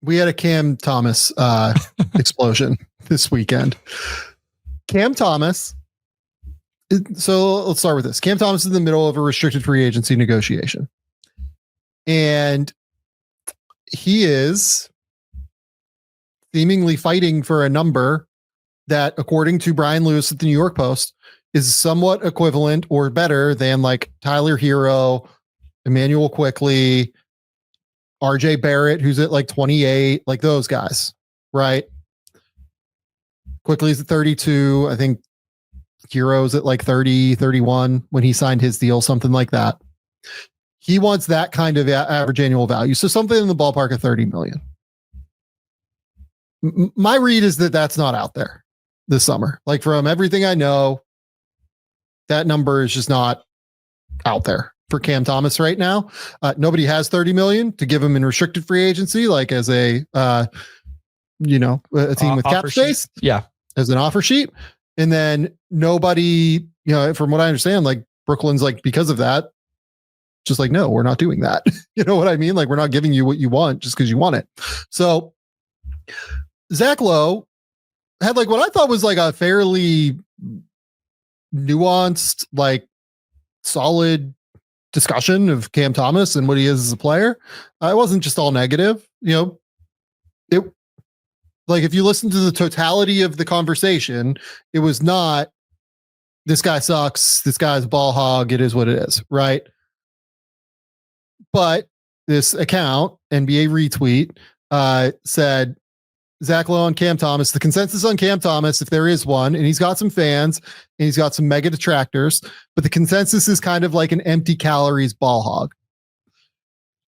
We had a Cam Thomas explosion this weekend. Cam Thomas. So let's start with this. Cam Thomas is in the middle of a restricted free agency negotiation. And he is seemingly fighting for a number that, according to Brian Lewis at the New York Post, is somewhat equivalent or better than like Tyler Hero, Emmanuel Quickly, RJ Barrett, who's at like 28, like those guys, right? Quickly's at 32. I think Hero's at like 30, 31 when he signed his deal, something like that. He wants that kind of average annual value. So something in the ballpark of 30 million. My read is that that's not out there this summer. Like from everything I know, that number is just not out there for Cam Thomas right now. Nobody has 30 million to give him in restricted free agency, like as a, a team with cap space. Yeah. As an offer sheet. And then nobody, from what I understand, like Brooklyn's like, because of that, just like, no, we're not doing that. You know what I mean? Like we're not giving you what you want just because you want it. So Zach Lowe had like what I thought was like a fairly nuanced, like solid discussion of Cam Thomas and what he is as a player. It wasn't just all negative, it like, if you listen to the totality of the conversation, it was not, this guy sucks, this guy's a ball hog, it is what it is, right? But this account, NBA Retweet, said, Zach Lowe and Cam Thomas, the consensus on Cam Thomas, if there is one, and he's got some fans, and he's got some mega detractors, but the consensus is kind of like an empty calories ball hog.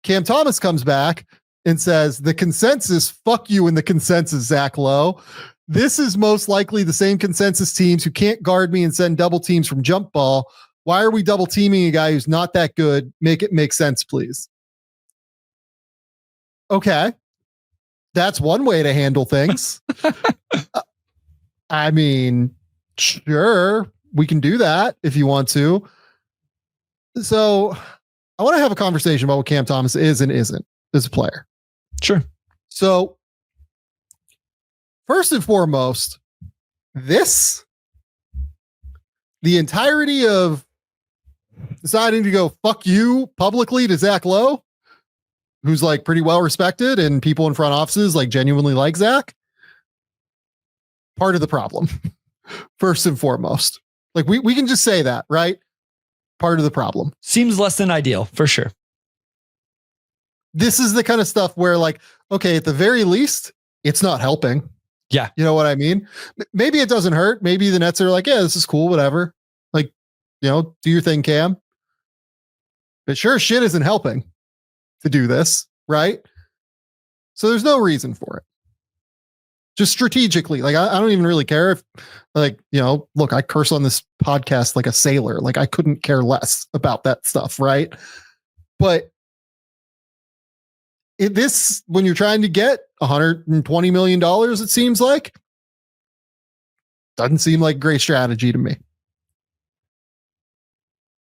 Cam Thomas comes back and says, the consensus, fuck you in the consensus, Zach Lowe. This is most likely the same consensus teams who can't guard me and send double teams from jump ball. Why are we double teaming a guy who's not that good? Make it make sense, please. Okay. That's one way to handle things. I mean, sure, we can do that if you want to. So I want to have a conversation about what Cam Thomas is and isn't as a player. Sure. So first and foremost, the entirety of deciding to go fuck you publicly to Zach Lowe, who's like pretty well respected and people in front offices like genuinely like Zach, part of the problem. First and foremost, like we can just say that, right? Part of the problem. Seems less than ideal for sure. This is the kind of stuff where like, okay, at the very least, it's not helping. Yeah. You know what I mean? Maybe it doesn't hurt. Maybe the Nets are like, yeah, this is cool, whatever. Like, do your thing, Cam. But sure shit isn't helping to do this, right? So there's no reason for it. Just strategically, like I don't even really care if, like, look, I curse on this podcast like a sailor. Like I couldn't care less about that stuff, right? But when you're trying to get $120 million, it seems like, doesn't seem like a great strategy to me.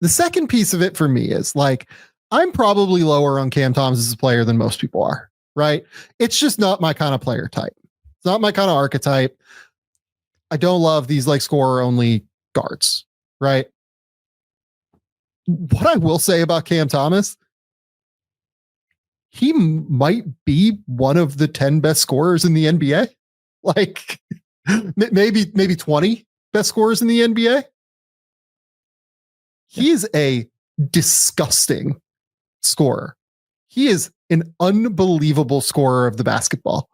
The second piece of it for me is like, I'm probably lower on Cam Thomas as a player than most people are, right? It's just not my kind of player type. It's not my kind of archetype. I don't love these like scorer only guards, right? What I will say about Cam Thomas, he might be one of the 10 best scorers in the NBA. Like maybe 20 best scorers in the NBA. He is a disgusting scorer. He is an unbelievable scorer of the basketball.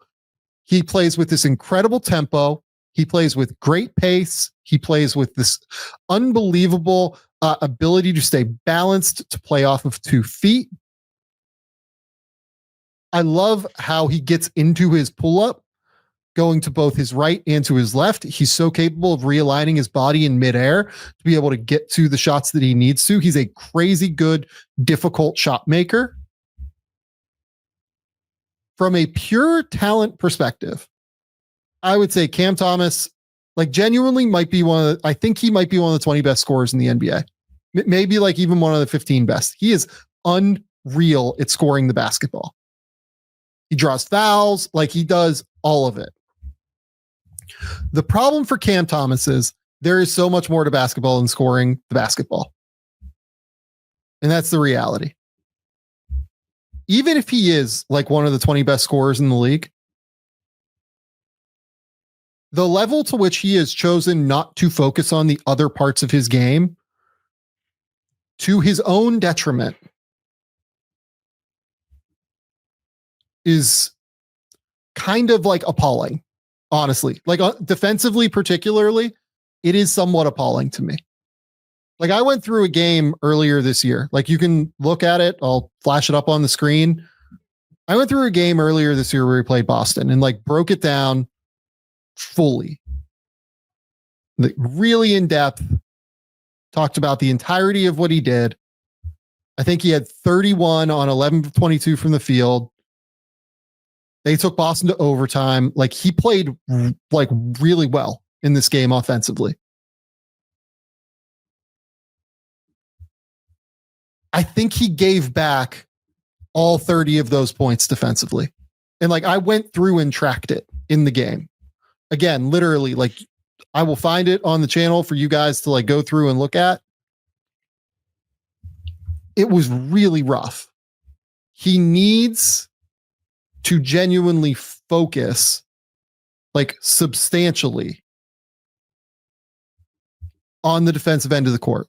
He plays with this incredible tempo. He plays with great pace. He plays with this unbelievable ability to stay balanced, to play off of 2 feet. I love how he gets into his pull-up, going to both his right and to his left. He's so capable of realigning his body in midair to be able to get to the shots that he needs to. He's a crazy good, difficult shot maker. From a pure talent perspective, I would say Cam Thomas, like genuinely might be I think he might be one of the 20 best scorers in the NBA. Maybe like even one of the 15 best. He is unreal at scoring the basketball. He draws fouls. Like, he does all of it. The problem for Cam Thomas is there is so much more to basketball than scoring the basketball. And that's the reality. Even if he is like one of the 20 best scorers in the league, the level to which he has chosen not to focus on the other parts of his game to his own detriment is kind of like appalling, honestly. Like, defensively, particularly, it is somewhat appalling to me. Like, I went through a game earlier this year. Like, you can look at it. I'll flash it up on the screen. I went through a game earlier this year where we played Boston and like broke it down fully. Like, really in depth, talked about the entirety of what he did. I think he had 31 on 11 of 22 from the field. They took Boston to overtime. Like, he played like really well in this game offensively. I think he gave back all 30 of those points defensively. And like, I went through and tracked it in the game. Again, literally, like, I will find it on the channel for you guys to like go through and look at. It was really rough. He needs to genuinely focus like substantially on the defensive end of the court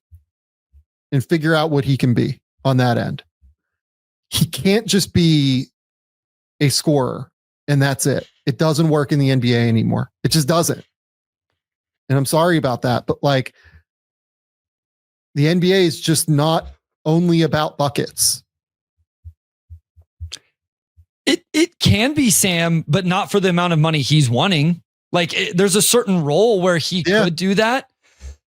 and figure out what he can be on that end. He can't just be a scorer and that's it. It doesn't work in the NBA anymore. It just doesn't. And I'm sorry about that, but like, the NBA is just not only about buckets. It can be, Sam, but not for the amount of money he's wanting. Like, there's a certain role where he could do that.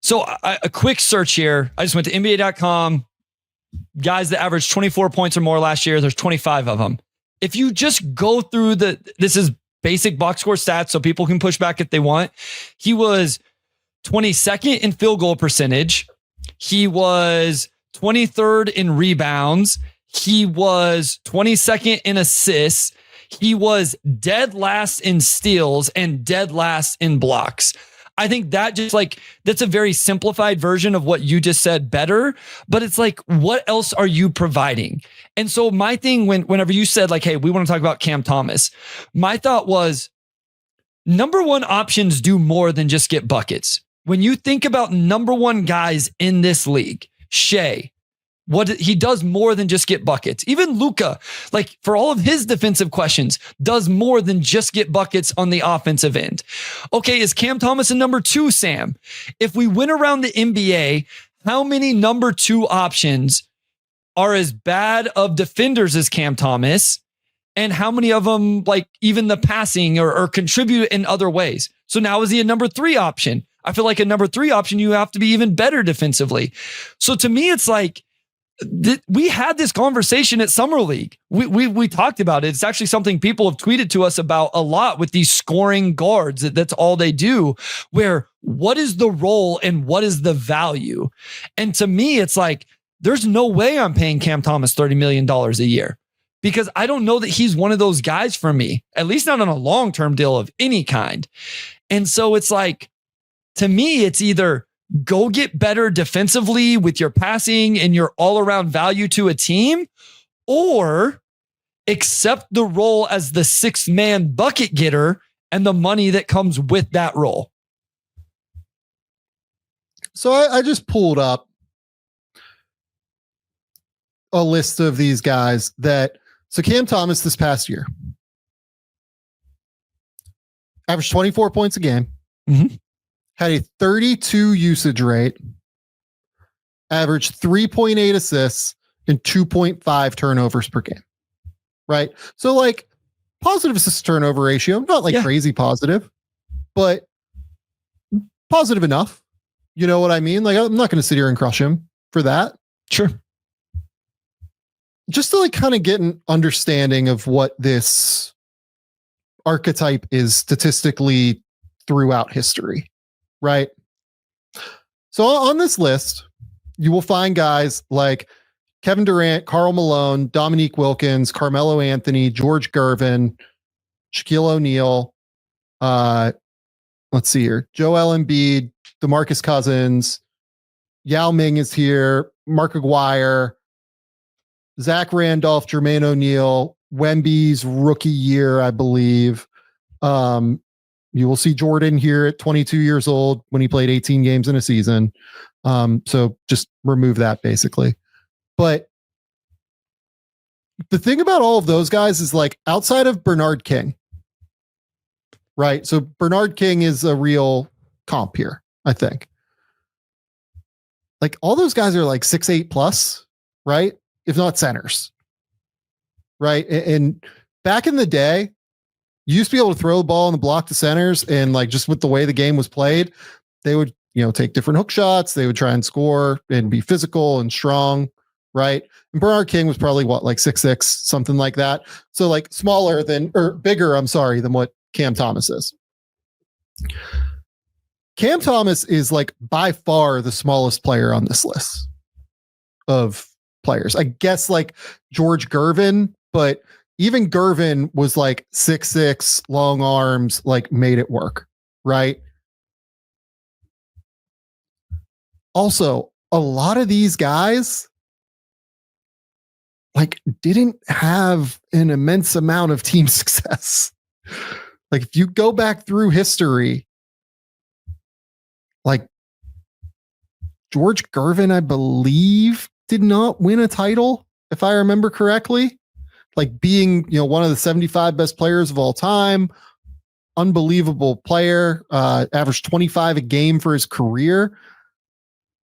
So a quick search here. I just went to NBA.com. Guys that averaged 24 points or more last year, there's 25 of them. If you just go through this is basic box score stats, so people can push back if they want. He was 22nd in field goal percentage. He was 23rd in rebounds. He was 22nd in assists. He was dead last in steals and dead last in blocks. I think that just like, that's a very simplified version of what you just said better, but it's like, what else are you providing? And so my thing, whenever you said like, hey, we want to talk about Cam Thomas, my thought was number one options do more than just get buckets. When you think about number one guys in this league, Shea, what he does more than just get buckets. Even Luka, like for all of his defensive questions, does more than just get buckets on the offensive end. Okay, is Cam Thomas a number two, Sam? If we went around the NBA, how many number two options are as bad of defenders as Cam Thomas? And how many of them, like even the passing or contribute in other ways? So now is he a number three option? I feel like a number three option, you have to be even better defensively. So to me, it's like, we had this conversation at Summer League. We talked about it. It's actually something people have tweeted to us about a lot with these scoring guards. That's all they do. Where what is the role and what is the value? And to me, it's like, there's no way I'm paying Cam Thomas $30 million a year because I don't know that he's one of those guys for me, at least not on a long-term deal of any kind. And so it's like, to me, it's either go get better defensively with your passing and your all-around value to a team, or accept the role as the sixth man bucket getter and the money that comes with that role. So I just pulled up a list of these guys so Cam Thomas this past year averaged 24 points a game. Mm-hmm. Had a 32 usage rate, averaged 3.8 assists and 2.5 turnovers per game. Right. So like positive assist turnover ratio, not like crazy positive, but positive enough. You know what I mean? Like, I'm not going to sit here and crush him for that. Sure. Just to like kind of get an understanding of what this archetype is statistically throughout history. Right. So on this list, you will find guys like Kevin Durant, Karl Malone, Dominique Wilkins, Carmelo Anthony, George Gervin, Shaquille O'Neal. Let's see here. Joel Embiid, DeMarcus Cousins, Yao Ming is here, Mark Aguirre, Zach Randolph, Jermaine O'Neal, Wemby's rookie year, I believe. You will see Jordan here at 22 years old when he played 18 games in a season. So just remove that basically. But the thing about all of those guys is like outside of Bernard King, right? So Bernard King is a real comp here, I think. Like all those guys are like 6'8" plus, right? If not centers, right? And back in the day, you used to be able to throw the ball in the block to centers, and like just with the way the game was played, they would, take different hook shots. They would try and score and be physical and strong, right? And Bernard King was probably like 6'6", something like that. So like bigger, than what Cam Thomas is. Cam Thomas is like by far the smallest player on this list of players. I guess like George Gervin, but even Gervin was like 6'6", long arms, like made it work, right? Also, a lot of these guys like didn't have an immense amount of team success. Like if you go back through history, like George Gervin, I believe, did not win a title, if I remember correctly. Like being, one of the 75 best players of all time, unbelievable player, averaged 25 a game for his career.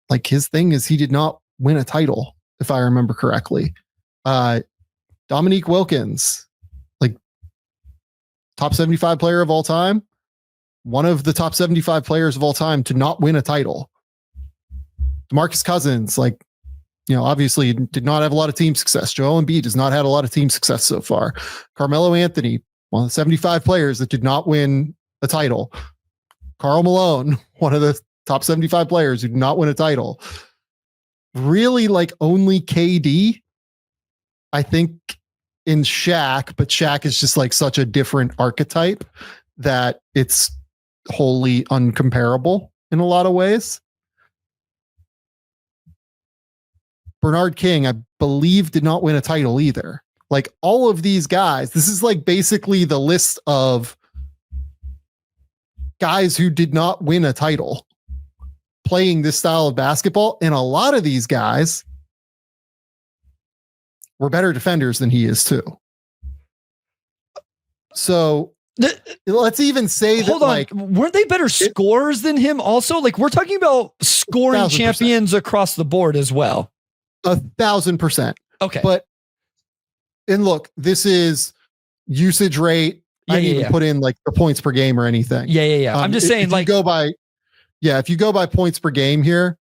Like his thing is he did not win a title, if I remember correctly. Dominique Wilkins, like top 75 player of all time, one of the top 75 players of all time to not win a title. DeMarcus Cousins, like, obviously did not have a lot of team success. Joel Embiid has not had a lot of team success so far. Carmelo Anthony, one of the 75 players that did not win a title. Karl Malone, one of the top 75 players who did not win a title. Really, like only KD, I think, in Shaq, but Shaq is just like such a different archetype that it's wholly uncomparable in a lot of ways. Bernard King, I believe, did not win a title either. Like all of these guys, this is like basically the list of guys who did not win a title playing this style of basketball. And a lot of these guys were better defenders than he is too. So let's even say that, like, weren't they better scorers than him also? Like we're talking about scoring 1,000%. Champions across the board as well. 1,000%. Okay. And look, this is usage rate. I didn't even put in like the points per game or anything. Yeah. I'm just saying, if you go by points per game here,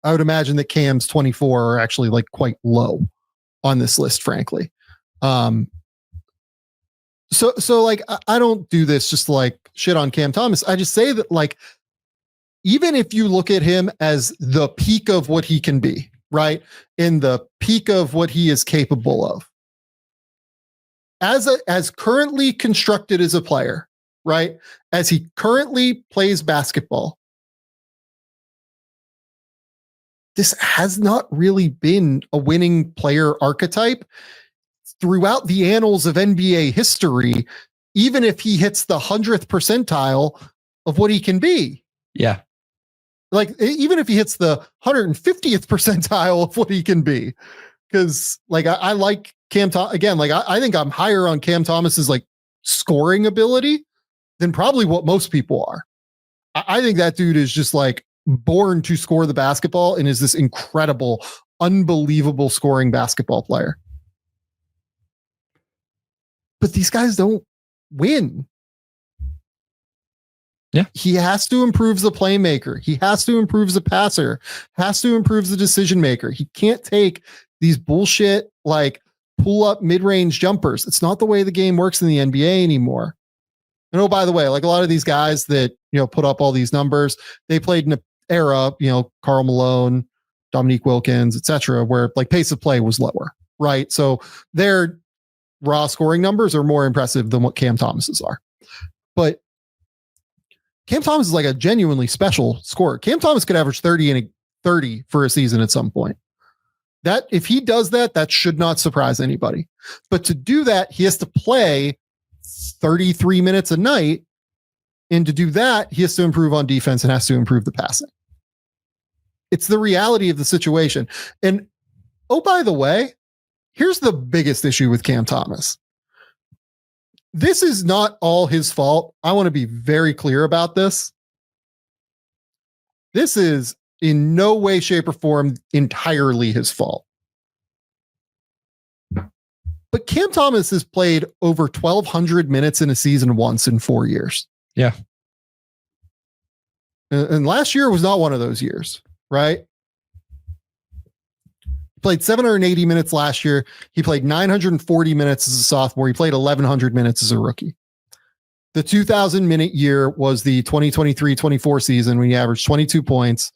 I would imagine that Cam's 24 are actually like quite low on this list, frankly. So like, I don't do this just to like shit on Cam Thomas. I just say that, like, even if you look at him as the peak of what he can be, right, in the peak of what he is capable of, as currently constructed as a player, right, as he currently plays basketball, this has not really been a winning player archetype throughout the annals of NBA history, even if he hits the 100th percentile of what he can be. Yeah. Like, even if he hits the 150th percentile of what he can be. Because, like, I like Cam Thomas. Again, like, I think I'm higher on Cam Thomas's, like, scoring ability than probably what most people are. I think that dude is just, like, born to score the basketball and is this incredible, unbelievable scoring basketball player. But these guys don't win. Yeah. He has to improve the playmaker. He has to improve the passer, has to improve the decision maker. He can't take these bullshit, like, pull up mid-range jumpers. It's not the way the game works in the NBA anymore. And oh, by the way, like a lot of these guys that, put up all these numbers, they played in an era, Karl Malone, Dominique Wilkins, etc., where like pace of play was lower, right? So their raw scoring numbers are more impressive than what Cam Thomas's are. But Cam Thomas is like a genuinely special scorer. Cam Thomas could average 30 for a season at some point. That if he does that, that should not surprise anybody. But to do that, he has to play 33 minutes a night. And to do that, he has to improve on defense and has to improve the passing. It's the reality of the situation. And oh, by the way, here's the biggest issue with Cam Thomas. This is not all his fault. I want to be very clear about this. This is in no way, shape, or form entirely his fault. But Cam Thomas has played over 1,200 minutes in a season once in 4 years. Yeah. And last year was not one of those years, right? He played 780 minutes last year. He played 940 minutes as a sophomore. He played 1,100 minutes as a rookie. The 2,000-minute year was the 2023-24 season when he averaged 22 points,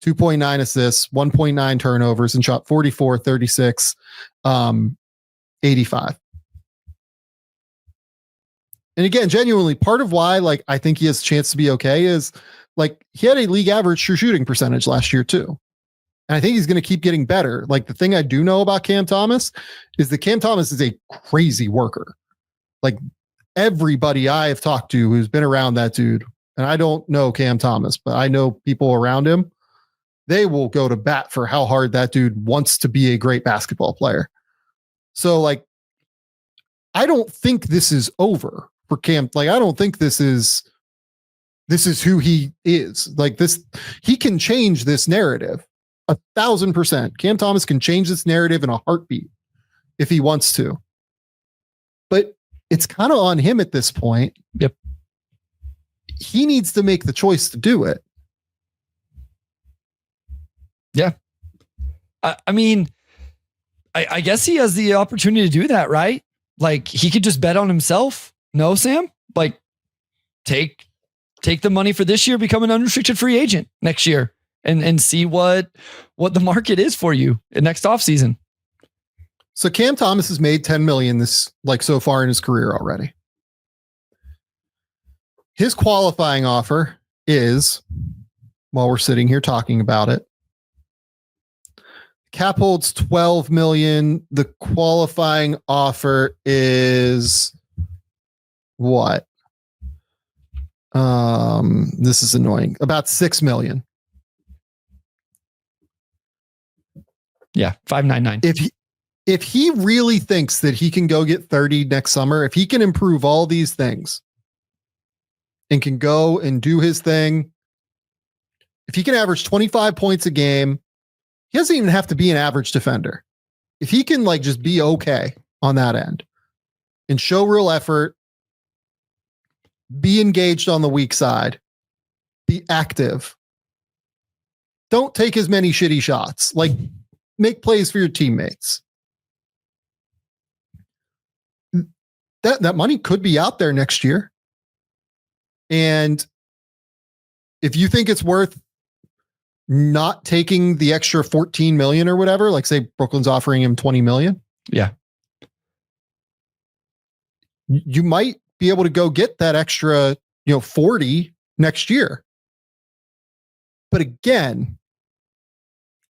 2.9 assists, 1.9 turnovers, and shot 44, 36, 85. And again, genuinely, part of why like I think he has a chance to be okay is like he had a league average true shooting percentage last year too. And I think he's going to keep getting better. Like the thing I do know about Cam Thomas is that Cam Thomas is a crazy worker. Like everybody I have talked to who's been around that dude, and I don't know Cam Thomas, but I know people around him, they will go to bat for how hard that dude wants to be a great basketball player. So like, I don't think this is over for Cam. Like, I don't think this is who he is. Like this, he can change this narrative 1,000%. Cam Thomas can change this narrative in a heartbeat if he wants to. But it's kind of on him at this point. Yep. He needs to make the choice to do it. Yeah. I mean, I guess he has the opportunity to do that, right? Like he could just bet on himself. No, Sam, like take the money for this year, become an unrestricted free agent next year and see what the market is for you in next offseason. So Cam Thomas has made 10 million this like so far in his career already. His qualifying offer is, while we're sitting here talking about it, cap holds 12 million. The qualifying offer is what? This is annoying. About 6 million. Yeah, 599. If he really thinks that he can go get 30 next summer, if he can improve all these things and can go and do his thing, if he can average 25 points a game, he doesn't even have to be an average defender. If he can like just be okay on that end and show real effort, be engaged on the weak side, be active, don't take as many shitty shots, like make plays for your teammates. That money could be out there next year. And if you think it's worth not taking the extra 14 million or whatever, like say Brooklyn's offering him 20 million. Yeah. You might be able to go get that extra, 40 next year. But again,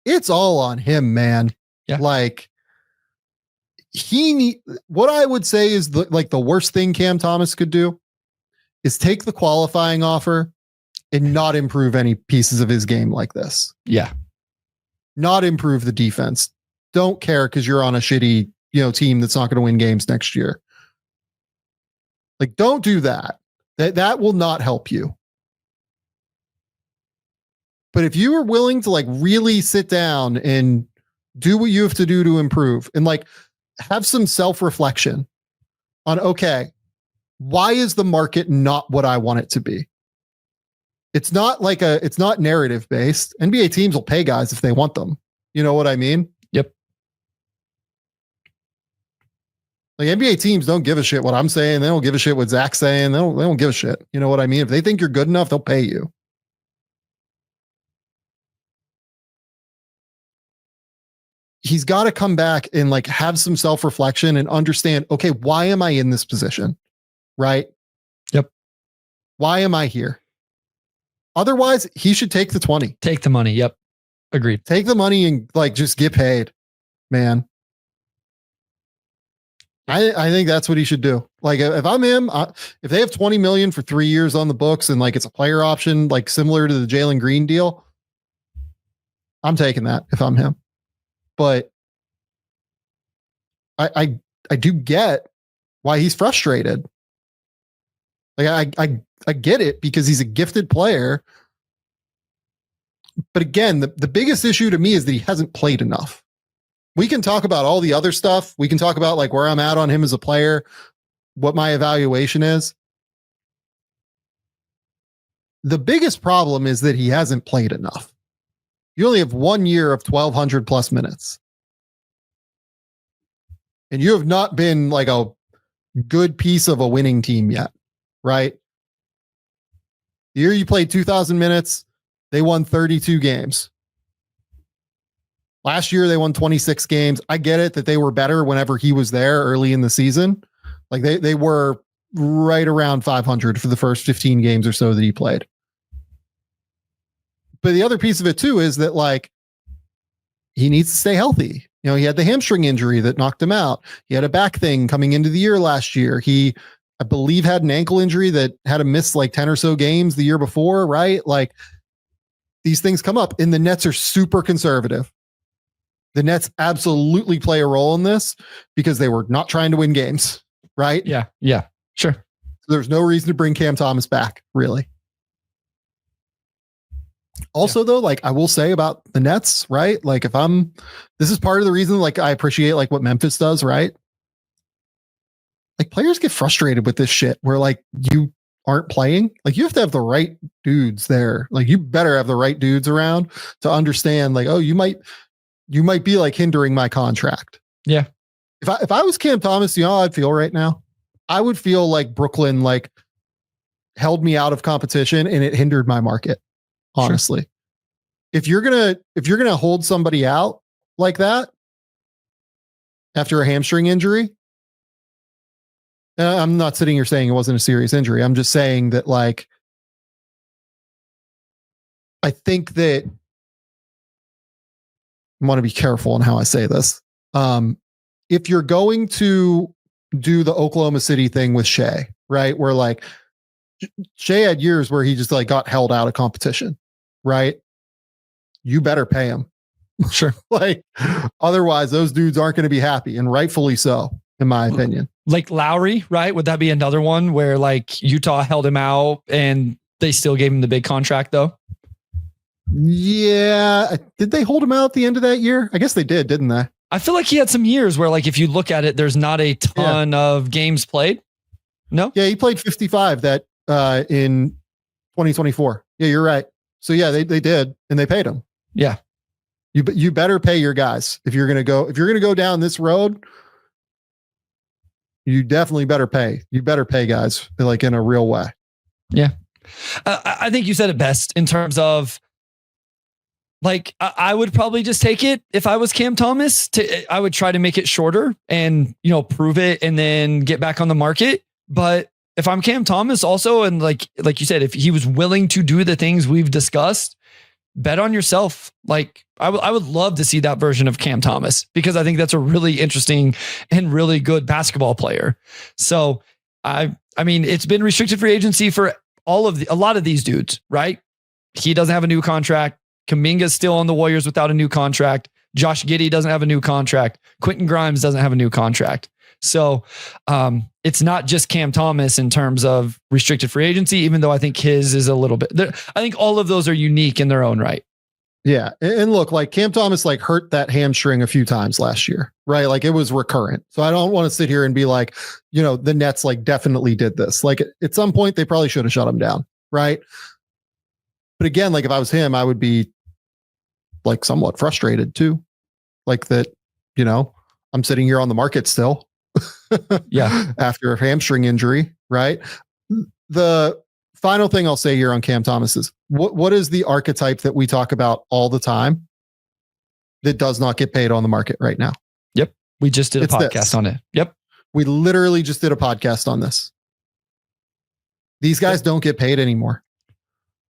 it's all on him, man. Yeah. Like what I would say is the worst thing Cam Thomas could do is take the qualifying offer and not improve any pieces of his game like this. Yeah. Not improve the defense. Don't care because you're on a shitty, team that's not going to win games next year. Like, don't do that. That will not help you. But if you are willing to like really sit down and do what you have to do to improve and like have some self-reflection on, okay, why is the market not what I want it to be? It's not narrative based. NBA teams will pay guys if they want them. You know what I mean? Yep. Like NBA teams don't give a shit what I'm saying. They don't give a shit what Zach's saying. They don't give a shit. You know what I mean? If they think you're good enough, they'll pay you. he's got to come back and like have some self-reflection and understand, okay, why am I in this position? Right? Yep. Why am I here? Otherwise, he should take the 20. Take the money. Yep. Agreed. Take the money and like just get paid, man. I think that's what he should do. Like if I'm him, if they have 20 million for 3 years on the books and like it's a player option, like similar to the Jalen Green deal, I'm taking that if I'm him. But I do get why he's frustrated. Like I get it because he's a gifted player. But again, the biggest issue to me is that he hasn't played enough. We can talk about all the other stuff. We can talk about like where I'm at on him as a player, what my evaluation is. The biggest problem is that he hasn't played enough. You only have 1 year of 1,200 plus minutes. And you have not been like a good piece of a winning team yet, right? The year you played 2,000 minutes, they won 32 games. Last year, they won 26 games. I get it that they were better whenever he was there early in the season. Like they were right around 500 for the first 15 games or so that he played. But the other piece of it too is that like he needs to stay healthy. You know, he had the hamstring injury that knocked him out. He had a back thing coming into the year last year. He, I believe, had an ankle injury that had him miss like 10 or so games the year before, right? Like these things come up and the Nets are super conservative. The Nets absolutely play a role in this because they were not trying to win games, right? Yeah. Yeah. Sure. So there's no reason to bring Cam Thomas back, really. Also, though, like I will say about the Nets, right? Like this is part of the reason, like I appreciate like what Memphis does, right? Like players get frustrated with this shit where like you aren't playing. Like you have to have the right dudes there. Like you better have the right dudes around to understand like, oh, you might be like hindering my contract. Yeah. If I was Cam Thomas, you know how I'd feel right now? I would feel like Brooklyn like held me out of competition and it hindered my market. Honestly, sure. If you're gonna hold somebody out like that after a hamstring injury, I'm not sitting here saying it wasn't a serious injury. I'm just saying that like I think that I want to be careful in how I say this. If you're going to do the Oklahoma City thing with Shea, right? Where like Shea had years where he just like got held out of competition, right? You better pay him. Sure. Like otherwise those dudes aren't going to be happy, and rightfully so, in my opinion. Like Lowry, right? Would that be another one where like Utah held him out and they still gave him the big contract though? Yeah. Did they hold him out at the end of that year? I guess they did, didn't they? I feel like he had some years where like, if you look at it, there's not a ton of games played. No. Yeah. He played 55 that in 2024. Yeah, you're right. So yeah, they did, and they paid him. Yeah. You better pay your guys if you're going to go down this road. You definitely better pay. You better pay guys like in a real way. Yeah. I think you said it best in terms of like, I would probably just take it if I was Cam Thomas. I would try to make it shorter and, you know, prove it and then get back on the market. But if I'm Cam Thomas also, and like you said, if he was willing to do the things we've discussed, bet on yourself. Like I would love to see that version of Cam Thomas because I think that's a really interesting and really good basketball player. So I mean, it's been restricted free agency for a lot of these dudes, right? He doesn't have a new contract. Kuminga's still on the Warriors without a new contract. Josh Giddey doesn't have a new contract. Quentin Grimes doesn't have a new contract. So it's not just Cam Thomas in terms of restricted free agency, even though I think his is a little bit. I think all of those are unique in their own right. Yeah. And look, like Cam Thomas like hurt that hamstring a few times last year, right? Like it was recurrent. So I don't want to sit here and be like, you know, the Nets like definitely did this. Like at some point they probably should have shut him down, right? But again, like if I was him, I would be like somewhat frustrated too. Like that, you know, I'm sitting here on the market still. Yeah. After a hamstring injury, right? The final thing I'll say here on Cam Thomas is what is the archetype that we talk about all the time? that does not get paid on the market right now. Yep. We just did a podcast on it. Yep. We literally just did a podcast on this. These guys don't get paid anymore.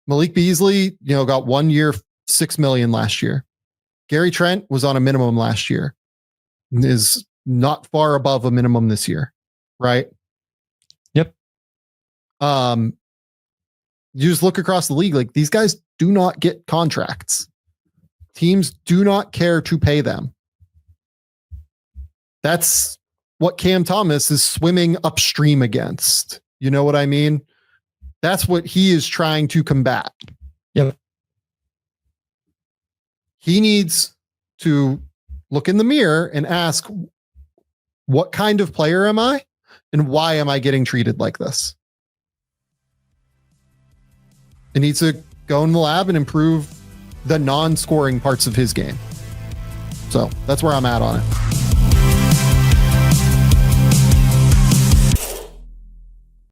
Malik Beasley, got 1 year, $6 million last year. Gary Trent was on a minimum last year, is not far above a minimum this year, right? Yep. You just look across the league, like these guys do not get contracts. Teams do not care to pay them. That's what Cam Thomas is swimming upstream against. You know what I mean? That's what he is trying to combat. Yep. He needs to look in the mirror and ask, what kind of player am I? And why am I getting treated like this? He needs to go in the lab and improve the non-scoring parts of his game. So that's where I'm at on it.